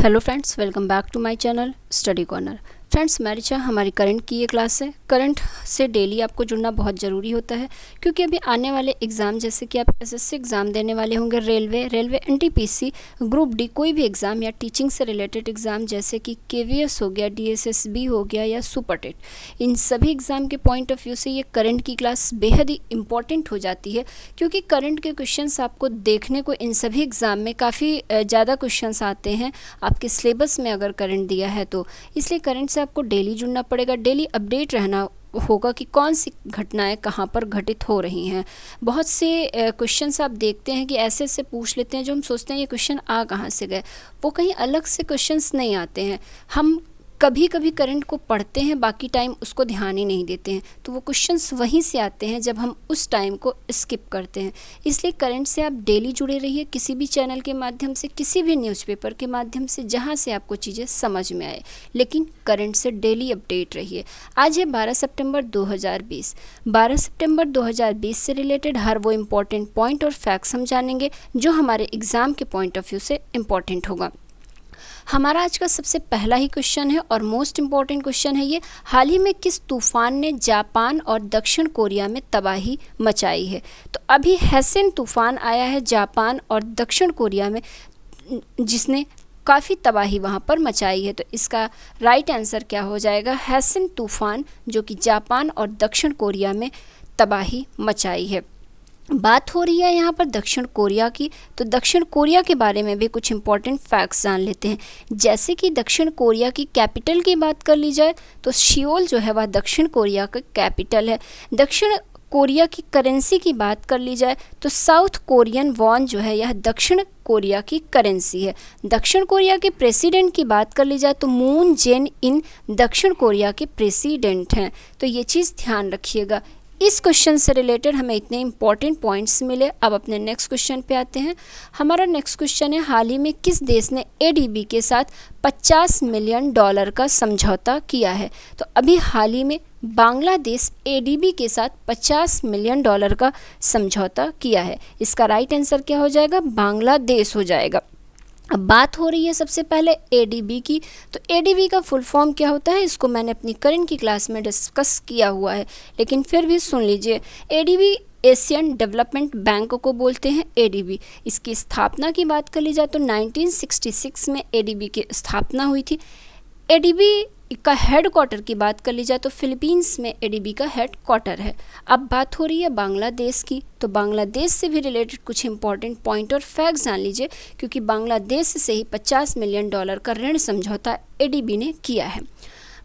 Hello friends, welcome back to my channel study corner. Friends, मैं रिचा, हमारी current की ये क्लास है। करंट से डेली आपको जुड़ना बहुत ज़रूरी होता है क्योंकि अभी आने वाले एग्ज़ाम जैसे कि आप एसएससी एग्ज़ाम देने वाले होंगे, रेलवे एनटीपीसी, ग्रुप डी, कोई भी एग्ज़ाम या टीचिंग से रिलेटेड एग्ज़ाम जैसे कि केवीएस हो गया, डीएसएसबी हो गया या सुपर टेट, इन सभी एग्ज़ाम के पॉइंट ऑफ व्यू से ये करंट की क्लास बेहद ही इंपॉर्टेंट हो जाती है क्योंकि करंट के क्वेश्चंस आपको देखने को इन सभी एग्ज़ाम में काफ़ी ज़्यादा क्वेश्चंस आते हैं आपके सिलेबस में अगर करंट दिया है तो। इसलिए करंट से आपको डेली जुड़ना पड़ेगा, डेली अपडेट रहना होगा कि कौन सी घटनाएं कहाँ पर घटित हो रही हैं। बहुत से क्वेश्चंस आप देखते हैं कि ऐसे ऐसे पूछ लेते हैं जो हम सोचते हैं ये क्वेश्चन आ कहाँ से गए, वो कहीं अलग से क्वेश्चंस नहीं आते हैं। हम कभी कभी करंट को पढ़ते हैं, बाकी टाइम उसको ध्यान ही नहीं देते हैं, तो वो क्वेश्चंस वहीं से आते हैं जब हम उस टाइम को स्किप करते हैं। इसलिए करंट से आप डेली जुड़े रहिए, किसी भी चैनल के माध्यम से, किसी भी न्यूज़पेपर के माध्यम से, जहाँ से आपको चीज़ें समझ में आए, लेकिन करंट से डेली अपडेट रहिए। आज है 12 सितंबर 2020। 12 सितंबर 2020 से रिलेटेड हर वो इम्पॉर्टेंट पॉइंट और फैक्ट्स हम जानेंगे जो हमारे एग्ज़ाम के पॉइंट ऑफ व्यू से इम्पॉर्टेंट होगा। हमारा आज का सबसे पहला ही क्वेश्चन है और मोस्ट इम्पॉर्टेंट क्वेश्चन है ये, हाल ही में किस तूफान ने जापान और दक्षिण कोरिया में तबाही मचाई है? तो अभी हैसन तूफान आया है जापान और दक्षिण कोरिया में, जिसने काफ़ी तबाही वहाँ पर मचाई है। तो इसका राइट आंसर क्या हो जाएगा? हैसन तूफान, जो कि जापान और दक्षिण कोरिया में तबाही मचाई है। बात हो रही है यहाँ पर दक्षिण कोरिया की, तो दक्षिण कोरिया के बारे में भी कुछ इंपॉर्टेंट फैक्ट्स जान लेते हैं। जैसे कि दक्षिण कोरिया की कैपिटल की बात कर ली जाए तो सियोल जो है वह दक्षिण कोरिया का कैपिटल है। दक्षिण कोरिया की करेंसी की बात कर ली जाए तो साउथ कोरियन वॉन जो है यह दक्षिण कोरिया की करेंसी है। दक्षिण कोरिया के प्रेसिडेंट की बात कर ली जाए तो मून जेन इन दक्षिण कोरिया के प्रेसिडेंट हैं। तो ये चीज़ ध्यान रखिएगा। इस क्वेश्चन से रिलेटेड हमें इतने इंपॉर्टेंट पॉइंट्स मिले। अब अपने नेक्स्ट क्वेश्चन पे आते हैं। हमारा नेक्स्ट क्वेश्चन है, हाल ही में किस देश ने एडीबी के साथ $50 मिलियन का समझौता किया है? तो अभी हाल ही में बांग्लादेश एडीबी के साथ $50 मिलियन का समझौता किया है। इसका राइट आंसर क्या हो जाएगा? बांग्लादेश हो जाएगा। अब बात हो रही है सबसे पहले एडीबी की, तो एडीबी का फुल फॉर्म क्या होता है इसको मैंने अपनी करंट की क्लास में डिस्कस किया हुआ है, लेकिन फिर भी सुन लीजिए। एडीबी एशियन डेवलपमेंट बैंक को बोलते हैं एडीबी। इसकी स्थापना की बात कर ली जाए तो 1966 में एडीबी की स्थापना हुई थी। एडीबी का हेड क्वार्टर की बात कर ली जाए तो फिलीपींस में एडीबी का हेड क्वार्टर है। अब बात हो रही है बांग्लादेश की, तो बांग्लादेश से भी रिलेटेड कुछ इंपॉर्टेंट पॉइंट और फैक्ट्स जान लीजिए क्योंकि बांग्लादेश से ही $50 मिलियन का ऋण समझौता एडीबी ने किया है।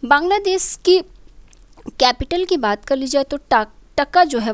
बांग्लादेश की कैपिटल की बात कर ली जाए तो ढाका जो है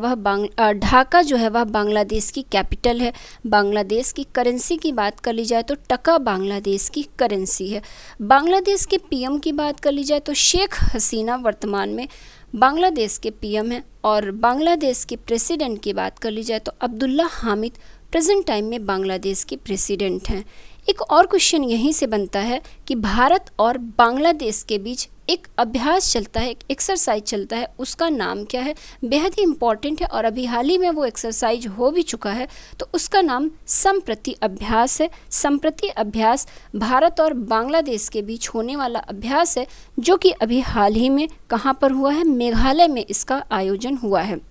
वह बांग्लादेश की कैपिटल है। बांग्लादेश की करेंसी की बात कर ली जाए तो टका बांग्लादेश की करेंसी है। बांग्लादेश के पीएम की बात कर ली जाए तो शेख हसीना वर्तमान में बांग्लादेश के पीएम हैं और बांग्लादेश के प्रेसिडेंट की बात कर ली जाए तो अब्दुल्ला हामिद प्रेजेंट टाइम में बांग्लादेश के प्रेसिडेंट हैं। एक और क्वेश्चन यहीं से बनता है कि भारत और बांग्लादेश के बीच एक अभ्यास चलता है, एक एक्सरसाइज चलता है, उसका नाम क्या है? बेहद ही इम्पॉर्टेंट है और अभी हाल ही में वो एक्सरसाइज हो भी चुका है, तो उसका नाम संप्रति अभ्यास है। संप्रति अभ्यास भारत और बांग्लादेश के बीच होने वाला अभ्यास है जो कि अभी हाल ही में कहाँ पर हुआ है? मेघालय में इसका आयोजन हुआ है।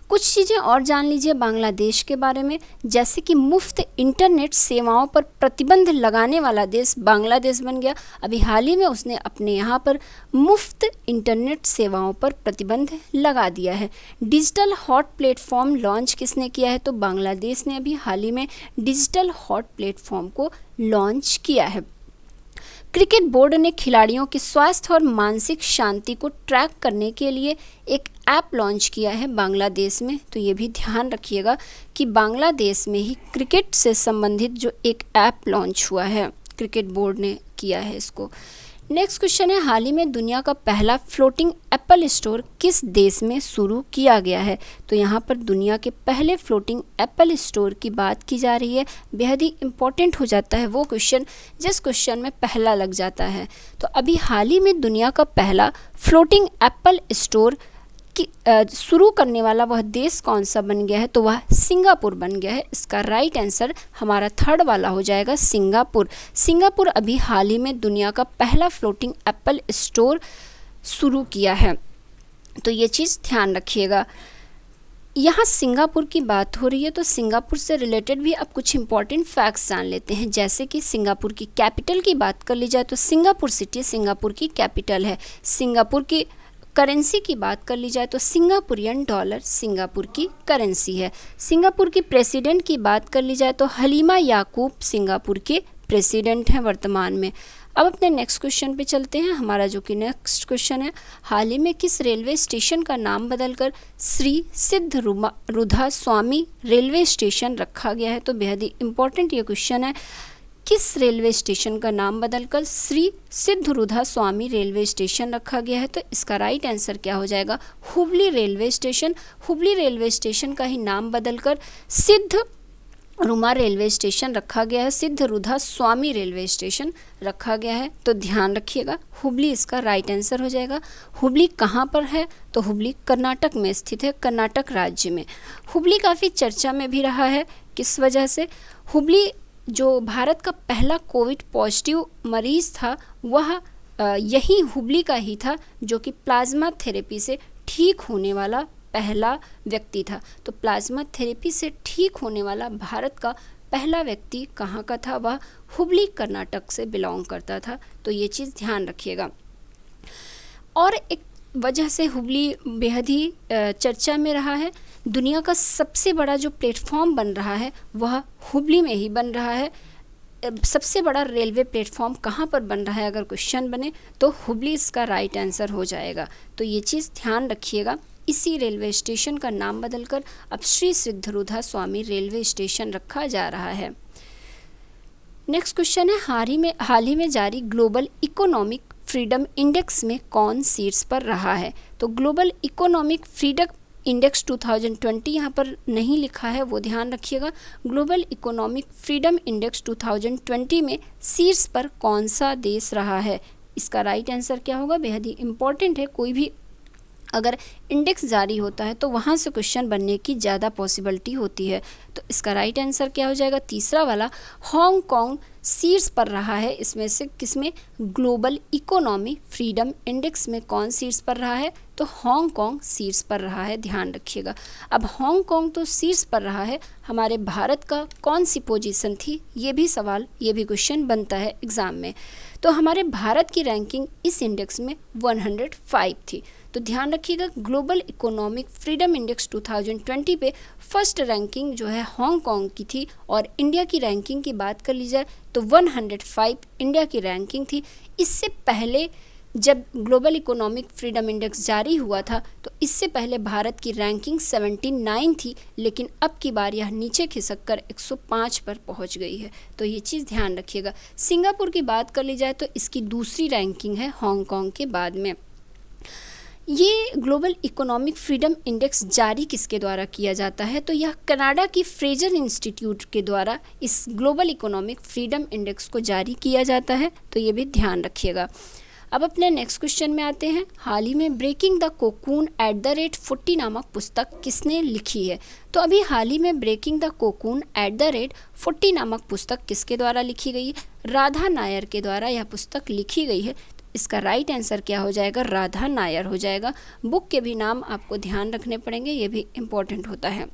कुछ चीज़ें और जान लीजिए बांग्लादेश के बारे में, जैसे कि मुफ्त इंटरनेट सेवाओं पर प्रतिबंध लगाने वाला देश बांग्लादेश बन गया। अभी हाल ही में उसने अपने यहाँ पर मुफ्त इंटरनेट सेवाओं पर प्रतिबंध लगा दिया है। डिजिटल हॉट प्लेटफॉर्म लॉन्च किसने किया है? तो बांग्लादेश ने अभी हाल ही में डिजिटल हॉट प्लेटफॉर्म को लॉन्च किया है। क्रिकेट बोर्ड ने खिलाड़ियों के स्वास्थ्य और मानसिक शांति को ट्रैक करने के लिए एक ऐप लॉन्च किया है बांग्लादेश में। तो ये भी ध्यान रखिएगा कि बांग्लादेश में ही क्रिकेट से संबंधित जो एक ऐप लॉन्च हुआ है, क्रिकेट बोर्ड ने किया है इसको। नेक्स्ट क्वेश्चन है, हाल ही में दुनिया का पहला फ्लोटिंग एप्पल स्टोर किस देश में शुरू किया गया है? तो यहाँ पर दुनिया के पहले फ्लोटिंग एप्पल स्टोर की बात की जा रही है। बेहद ही इंपॉर्टेंट हो जाता है वो क्वेश्चन जिस क्वेश्चन में पहला लग जाता है। तो अभी हाल ही में दुनिया का पहला फ्लोटिंग एप्पल स्टोर शुरू करने वाला वह देश कौन सा बन गया है, तो वह सिंगापुर बन गया है। इसका राइट आंसर हमारा थर्ड वाला हो जाएगा सिंगापुर। सिंगापुर अभी हाल ही में दुनिया का पहला फ्लोटिंग एप्पल स्टोर शुरू किया है, तो ये चीज़ ध्यान रखिएगा। यहाँ सिंगापुर की बात हो रही है तो सिंगापुर से रिलेटेड भी अब कुछ इंपॉर्टेंट फैक्ट्स जान लेते हैं। जैसे कि सिंगापुर की कैपिटल की बात कर ली जाए तो सिंगापुर सिटी सिंगापुर की कैपिटल है। सिंगापुर की करेंसी की बात कर ली जाए तो सिंगापुरियन डॉलर सिंगापुर की करेंसी है। सिंगापुर की प्रेसिडेंट की बात कर ली जाए तो हलीमा याकूब सिंगापुर के प्रेसिडेंट हैं वर्तमान में। अब अपने नेक्स्ट क्वेश्चन पे चलते हैं। हमारा जो कि नेक्स्ट क्वेश्चन है, हाल ही में किस रेलवे स्टेशन का नाम बदलकर श्री सिद्ध रुधा स्वामी रेलवे स्टेशन रखा गया है? तो बेहद ही इंपॉर्टेंट ये क्वेश्चन है। किस रेलवे स्टेशन का नाम बदलकर श्री सिद्ध रुधा स्वामी रेलवे स्टेशन रखा गया है? तो इसका राइट आंसर क्या हो जाएगा? Hubli railway station. Hubli railway station का ही नाम बदलकर सिद्ध रुमा रेलवे स्टेशन रखा गया है, सिद्ध रुधा स्वामी रेलवे स्टेशन रखा गया है। तो ध्यान रखिएगा, हुबली इसका राइट आंसर हो जाएगा। हुबली कहाँ पर है? तो हुबली कर्नाटक में स्थित है, कर्नाटक राज्य में। हुबली काफ़ी चर्चा में भी रहा है। किस वजह से? हुबली जो भारत का पहला कोविड पॉजिटिव मरीज था वह यही हुबली का ही था, जो कि प्लाज्मा थेरेपी से ठीक होने वाला पहला व्यक्ति था। तो प्लाज्मा थेरेपी से ठीक होने वाला भारत का पहला व्यक्ति कहाँ का था? वह हुबली कर्नाटक से बिलोंग करता था। तो ये चीज़ ध्यान रखिएगा। और एक वजह से हुबली बेहद ही चर्चा में रहा है। दुनिया का सबसे बड़ा जो प्लेटफॉर्म बन रहा है वह हुबली में ही बन रहा है। सबसे बड़ा रेलवे प्लेटफॉर्म कहाँ पर बन रहा है अगर क्वेश्चन बने तो हुबली इसका राइट आंसर हो जाएगा। तो ये चीज़ ध्यान रखिएगा। इसी रेलवे स्टेशन का नाम बदलकर अब श्री सिद्ध रुधा स्वामी रेलवे स्टेशन रखा जा रहा है। नेक्स्ट क्वेश्चन है, हाल ही में जारी ग्लोबल इकोनॉमिक फ्रीडम इंडेक्स में कौन शीर्ष पर रहा है? तो ग्लोबल इकोनॉमिक फ्रीडम इंडेक्स 2020 यहाँ पर नहीं लिखा है, वो ध्यान रखिएगा। ग्लोबल इकोनॉमिक फ्रीडम इंडेक्स 2020 में शीर्ष पर कौन सा देश रहा है? इसका राइट आंसर क्या होगा? बेहद ही इंपॉर्टेंट है। कोई भी अगर इंडेक्स जारी होता है तो वहाँ से क्वेश्चन बनने की ज़्यादा पॉसिबिलिटी होती है। तो इसका राइट आंसर क्या हो जाएगा? तीसरा वाला, हांगकांग शीर्ष पर रहा है। इसमें से किसमें? ग्लोबल इकोनॉमी फ्रीडम इंडेक्स में कौन शीर्ष पर रहा है? तो हांगकांग शीर्ष पर रहा है, ध्यान रखिएगा। अब हांगकांग तो शीर्ष पर रहा है, हमारे भारत का कौन सी पोजीशन थी? ये भी सवाल, ये भी क्वेश्चन बनता है एग्ज़ाम में। तो हमारे भारत की रैंकिंग इस इंडेक्स में 105 थी। तो ध्यान रखिएगा, ग्लोबल इकोनॉमिक फ्रीडम इंडेक्स 2020 पे फर्स्ट रैंकिंग जो है हांगकांग की थी। और इंडिया की रैंकिंग की बात कर ली जाए तो 105 इंडिया की रैंकिंग थी। इससे पहले जब ग्लोबल इकोनॉमिक फ्रीडम इंडेक्स जारी हुआ था तो इससे पहले भारत की रैंकिंग 79 थी, लेकिन अब की बार यह नीचे खिसक कर 105 पर पहुंच गई है। तो ये चीज़ ध्यान रखिएगा। सिंगापुर की बात कर ली जाए तो इसकी दूसरी रैंकिंग है हांगकांग के बाद में। ये ग्लोबल इकोनॉमिक फ्रीडम इंडेक्स जारी किसके द्वारा किया जाता है? तो यह कनाडा की फ्रेजर इंस्टीट्यूट के द्वारा इस ग्लोबल इकोनॉमिक फ्रीडम इंडेक्स को जारी किया जाता है। तो ये भी ध्यान रखिएगा। अब अपने नेक्स्ट क्वेश्चन में आते हैं। हाल ही में ब्रेकिंग द कोकून @40 नामक पुस्तक किसने लिखी है? तो अभी हाल ही में ब्रेकिंग द कोकून @40 नामक पुस्तक किसके द्वारा लिखी गई है? राधा नायर के द्वारा यह पुस्तक लिखी गई है। इसका राइट आंसर क्या हो जाएगा? राधा नायर हो जाएगा। बुक के भी नाम आपको ध्यान रखने पड़ेंगे, ये भी इम्पोर्टेंट होता है।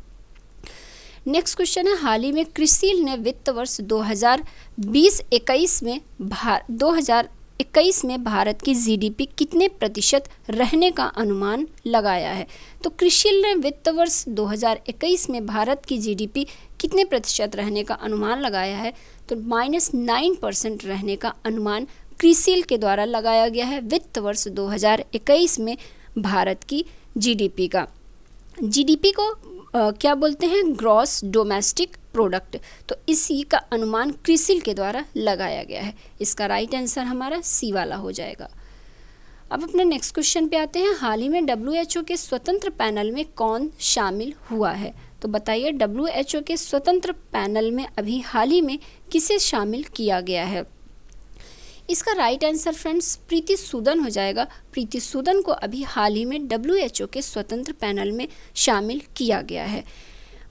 नेक्स्ट क्वेश्चन है, हाल ही में क्रिसिल ने वित्त वर्ष 2021 में भारत की जीडीपी कितने प्रतिशत रहने का अनुमान लगाया है? तो क्रिसिल ने वित्त वर्ष 2021 में भारत की जीडीपी कितने प्रतिशत रहने का अनुमान लगाया है? तो -9% रहने का अनुमान क्रिसिल के द्वारा लगाया गया है वित्त वर्ष 2021 में भारत की जीडीपी का। जीडीपी को क्या बोलते हैं? Gross domestic product. तो इसी का अनुमान क्रिसिल के द्वारा लगाया गया है। इसका राइट आंसर हमारा सी वाला हो जाएगा। अब अपने नेक्स्ट क्वेश्चन पे आते हैं। हाल ही में WHO के स्वतंत्र पैनल में कौन शामिल हुआ है? तो बताइए, WHO के स्वतंत्र पैनल में अभी हाल ही में किसे शामिल किया गया है? इसका right answer friends Preeti Sudan हो जाएगा। प्रीति सूदन को अभी हाल ही में WHO के स्वतंत्र पैनल में शामिल किया गया है।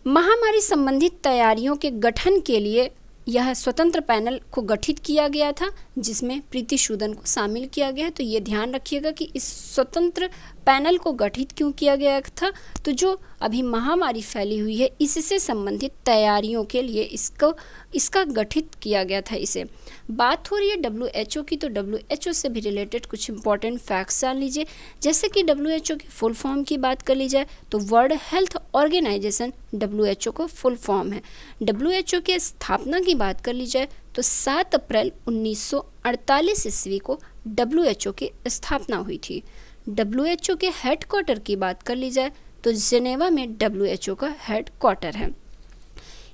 महामारी संबंधित तैयारियों के गठन के लिए यह स्वतंत्र पैनल को गठित किया गया था, जिसमें प्रीति सूदन को शामिल किया गया है। तो ये ध्यान रखिएगा कि इस स्वतंत्र पैनल को गठित क्यों किया गया था, तो जो अभी महामारी फैली हुई है इससे संबंधित तैयारियों के लिए इसका गठित किया गया था। इसे बात हो रही है WHO की, तो WHO से भी रिलेटेड कुछ इंपॉर्टेंट फैक्ट्स जान लीजिए। जैसे कि WHO की फुल फॉर्म की बात कर ली जाए तो वर्ल्ड हेल्थ ऑर्गेनाइजेशन WHO को फुल फॉर्म है। WHO के स्थापना की बात कर ली जाए तो 7 अप्रैल 1948 ईस्वी को WHO की स्थापना हुई थी। WHO के हेडक्वार्टर की बात कर ली जाए तो जिनेवा में WHO का हेडक्वार्टर है।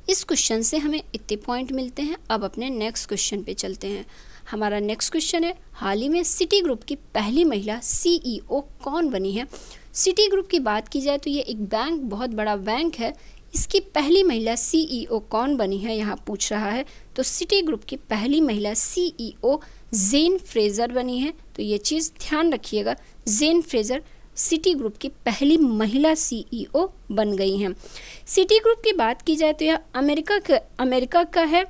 इस क्वेश्चन से हमें इतने पॉइंट मिलते हैं। अब अपने नेक्स्ट क्वेश्चन पे चलते हैं। हमारा नेक्स्ट क्वेश्चन है, हाल ही में सिटी ग्रुप की पहली महिला CEO कौन बनी है। सिटी ग्रुप की बात की जाए तो ये एक बैंक, बहुत बड़ा बैंक है। इसकी पहली महिला CEO कौन बनी है, यहाँ पूछ रहा है। तो सिटी ग्रुप की पहली महिला CEO जेन फ्रेजर बनी है। तो ये चीज़ ध्यान रखिएगा, जेन फ्रेजर सिटी ग्रुप की पहली महिला CEO बन गई हैं। सिटी ग्रुप की बात की जाए तो यह अमेरिका का है।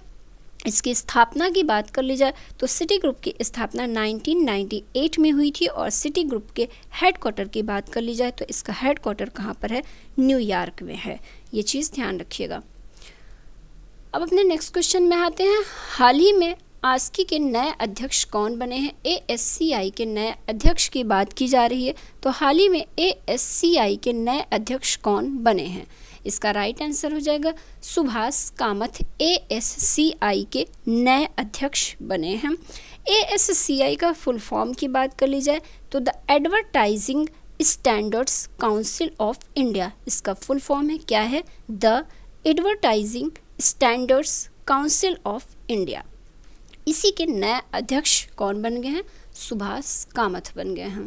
इसकी स्थापना की बात कर ली जाए तो सिटी ग्रुप की स्थापना 1998 में हुई थी और सिटी ग्रुप के हेडक्वार्टर की बात कर ली जाए तो इसका हेडक्वार्टर कहाँ पर है, न्यूयॉर्क में है। ये चीज़ ध्यान रखिएगा। अब अपने नेक्स्ट क्वेश्चन में आते हैं। हाल ही में आस्की के नए अध्यक्ष कौन बने हैं। ASCI के नए अध्यक्ष की बात की जा रही है, तो हाल ही में ASCI के नए अध्यक्ष कौन बने हैं। इसका राइट आंसर हो जाएगा सुभाष कामत ASCI के नए अध्यक्ष बने हैं। ASCI का फुल फॉर्म की बात कर ली जाए तो the advertising standards council of India. इसका फुल फॉर्म है, क्या है, the advertising standards council of India. इसी के नए अध्यक्ष कौन बन गए हैं, सुभाष कामत बन गए हैं।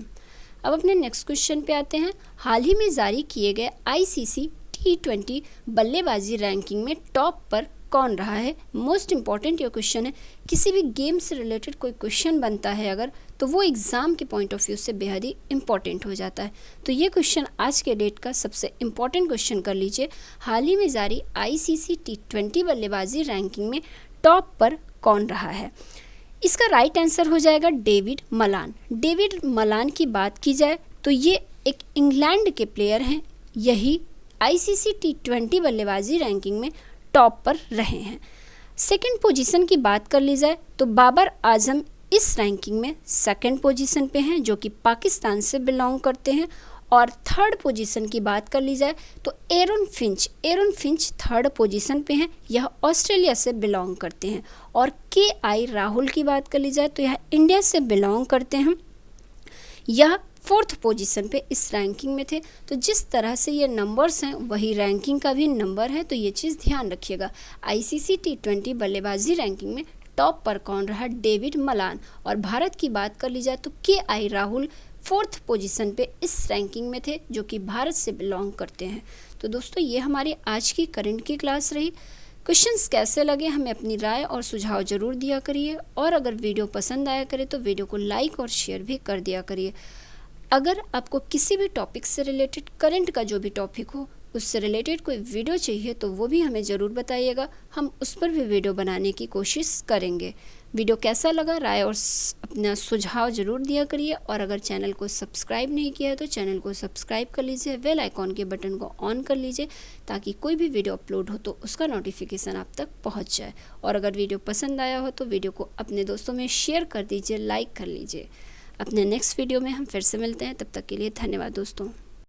अब अपने नेक्स्ट क्वेश्चन पे आते हैं। हाल ही में जारी किए गए ICC T20 बल्लेबाजी रैंकिंग में टॉप पर कौन रहा है। मोस्ट इंपॉर्टेंट ये क्वेश्चन है। किसी भी गेम से रिलेटेड कोई क्वेश्चन बनता है अगर, तो वो एग्ज़ाम के पॉइंट ऑफ व्यू से बेहद ही इंपॉर्टेंट हो जाता है। तो ये क्वेश्चन आज के डेट का सबसे इम्पॉर्टेंट क्वेश्चन कर लीजिए। हाल ही में जारी ICC T20 बल्लेबाजी रैंकिंग में टॉप पर कौन रहा है। इसका राइट आंसर हो जाएगा डेविड मलान। डेविड मलान की बात की जाए तो ये एक इंग्लैंड के प्लेयर हैं। यही ICC T20 बल्लेबाजी रैंकिंग में टॉप पर रहे हैं। सेकंड पोजीशन की बात कर ली जाए तो बाबर आजम इस रैंकिंग में सेकंड पोजीशन पे हैं, जो कि पाकिस्तान से बिलोंग करते हैं। और थर्ड पोजीशन की बात कर ली जाए तो एरन फिंच थर्ड पोजीशन पे हैं। यह ऑस्ट्रेलिया से बिलोंग करते हैं। और KI राहुल की बात कर ली जाए तो यह इंडिया से बिलोंग करते हैं। यह फोर्थ पोजीशन पे इस रैंकिंग में थे। तो जिस तरह से ये नंबर्स हैं वही रैंकिंग का भी नंबर है, तो ये चीज़ ध्यान रखिएगा। ICC T20 बल्लेबाजी रैंकिंग में टॉप पर कौन रहा, डेविड मलान। और भारत की बात कर ली जाए तो KI राहुल फोर्थ पोजीशन पे इस रैंकिंग में थे, जो कि भारत से बिलोंग करते हैं। तो दोस्तों ये हमारी आज की करंट की क्लास रही। क्वेश्चंस कैसे लगे हमें अपनी राय और सुझाव ज़रूर दिया करिए। और अगर वीडियो पसंद आया करे तो वीडियो को लाइक और शेयर भी कर दिया करिए। अगर आपको किसी भी टॉपिक से रिलेटेड, करंट का जो भी टॉपिक हो उससे रिलेटेड कोई वीडियो चाहिए तो वो भी हमें ज़रूर बताइएगा। हम उस पर भी वीडियो बनाने की कोशिश करेंगे। वीडियो कैसा लगा, राय और अपना सुझाव ज़रूर दिया करिए। और अगर चैनल को सब्सक्राइब नहीं किया है तो चैनल को सब्सक्राइब कर लीजिए, बेल आइकॉन के बटन को ऑन कर लीजिए, ताकि कोई भी वीडियो अपलोड हो तो उसका नोटिफिकेशन आप तक पहुंच जाए। और अगर वीडियो पसंद आया हो तो वीडियो को अपने दोस्तों में शेयर कर दीजिए, लाइक कर लीजिए। अपने नेक्स्ट वीडियो में हम फिर से मिलते हैं, तब तक के लिए धन्यवाद दोस्तों।